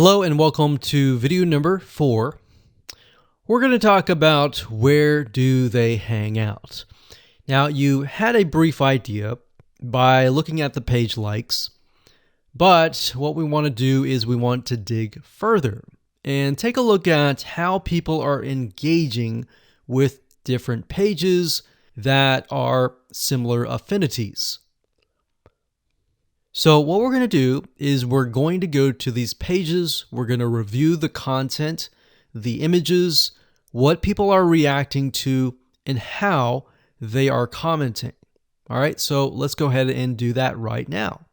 Hello and welcome to video number 4. We're going to talk about where do they hang out. Now, you had a brief idea by looking at the page likes, but what we want to do is we want to dig further and take a look at how people are engaging with different pages that are similar affinities. So what we're going to do is we're going to go to these pages, we're going to review the content, the images, what people are reacting to, and how they are commenting. All right, so let's go ahead and do that right now.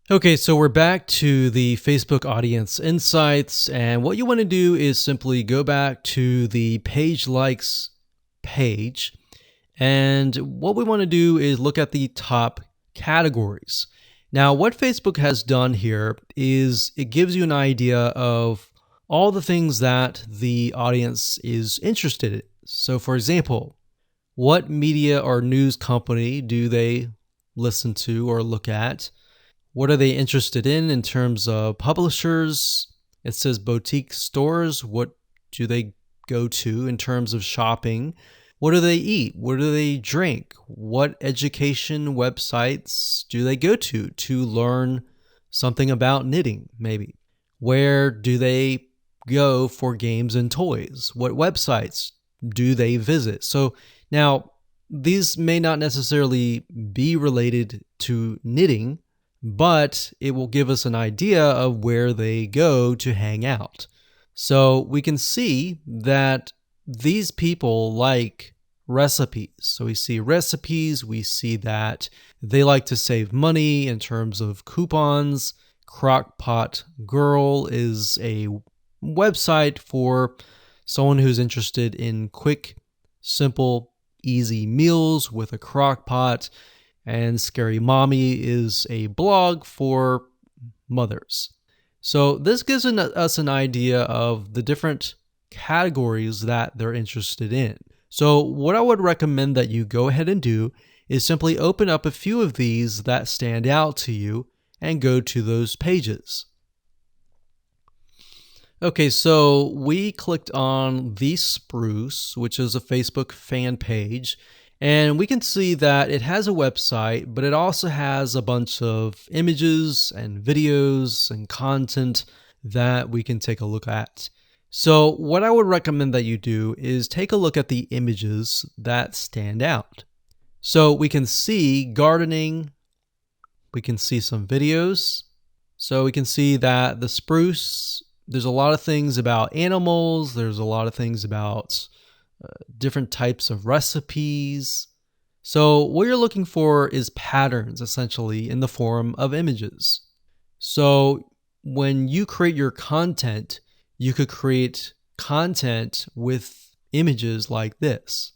Okay, so we're back to the Facebook Audience Insights, and what you want to do is simply go back to the page likes page. And what we want to do is look at the top categories. Now, what Facebook has done here is it gives you an idea of all the things that the audience is interested in. So, for example, what media or news company do they listen to or look at? What are they interested in terms of publishers? It says boutique stores. What do they go to in terms of shopping? What do they eat? What do they drink? What education websites do they go to learn something about knitting, maybe? Where do they go for games and toys? What websites do they visit? So now, these may not necessarily be related to knitting, but it will give us an idea of where they go to hang out. So we can see that these people like recipes. So we see recipes, we see that they like to save money in terms of coupons. Crockpot Girl is a website for someone who's interested in quick, simple, easy meals with a crock pot. And Scary Mommy is a blog for mothers. So this gives us an idea of the different categories that they're interested in. So what I would recommend that you go ahead and do is simply open up a few of these that stand out to you and go to those pages. Okay, so we clicked on The Spruce, which is a Facebook fan page, and we can see that it has a website, but it also has a bunch of images and videos and content that we can take a look at. So what I would recommend that you do is take a look at the images that stand out. So we can see gardening, we can see some videos. So we can see that the spruce, there's a lot of things about animals, there's a lot of things about different types of recipes. So what you're looking for is patterns, essentially, in the form of images. So when you create your content, you could create content with images like this.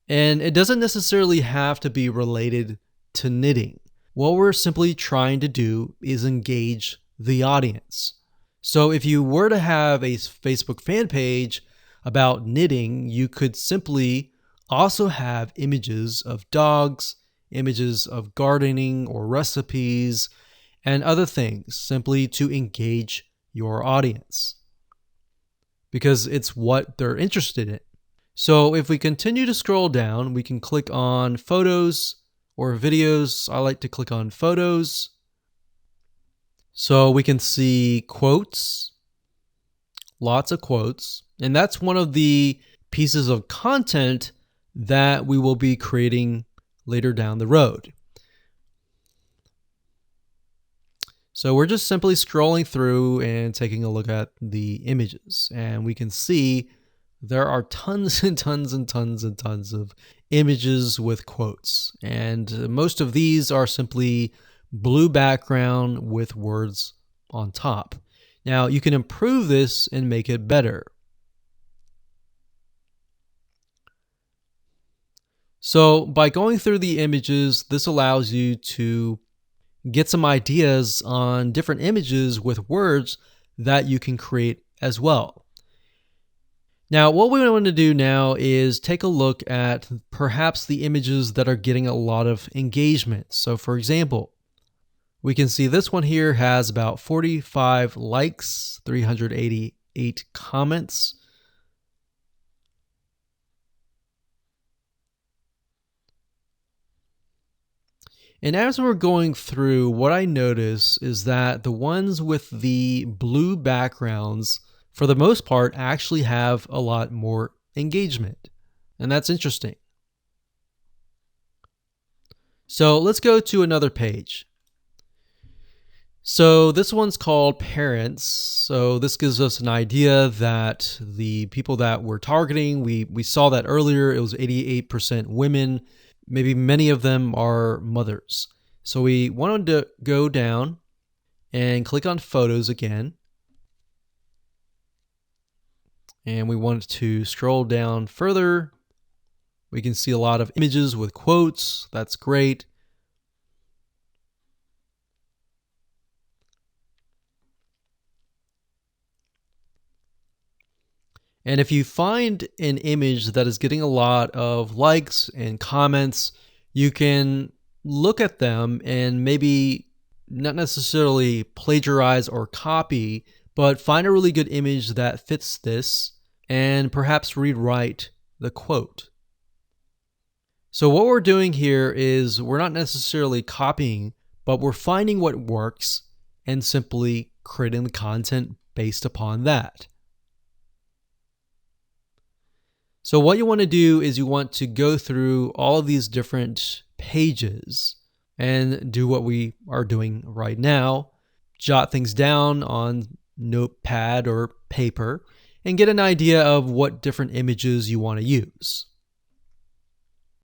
And it doesn't necessarily have to be related to knitting. What we're simply trying to do is engage the audience. So if you were to have a Facebook fan page about knitting, you could simply also have images of dogs, images of gardening or recipes, and other things simply to engage your audience, because it's what they're interested in. So if we continue to scroll down, we can click on photos or videos. I like to click on photos. So we can see quotes, lots of quotes, and that's one of the pieces of content that we will be creating later down the road. So we're just simply scrolling through and taking a look at the images, and we can see there are tons and tons and tons and tons of images with quotes, and most of these are simply blue background with words on top. Now you can improve this and make it better. So by going through the images, this allows you to get some ideas on different images with words that you can create as well. Now, what we want to do now is take a look at perhaps the images that are getting a lot of engagement. So for example, We can see this one here has about 45 likes, 388 comments. And as we're going through, what I notice is that the ones with the blue backgrounds, for the most part, actually have a lot more engagement. And that's interesting. So let's go to another page. So this one's called Parents. So this gives us an idea that the people that we're targeting, we saw that earlier, it was 88% women. Maybe many of them are mothers. So we wanted to go down and click on Photos again. And we want to scroll down further. We can see a lot of images with quotes. That's great. And if you find an image that is getting a lot of likes and comments, you can look at them and maybe not necessarily plagiarize or copy, but find a really good image that fits this and perhaps rewrite the quote. So what we're doing here is we're not necessarily copying, but we're finding what works and simply creating the content based upon that. So what you want to do is you want to go through all of these different pages and do what we are doing right now. Jot things down on notepad or paper and get an idea of what different images you want to use.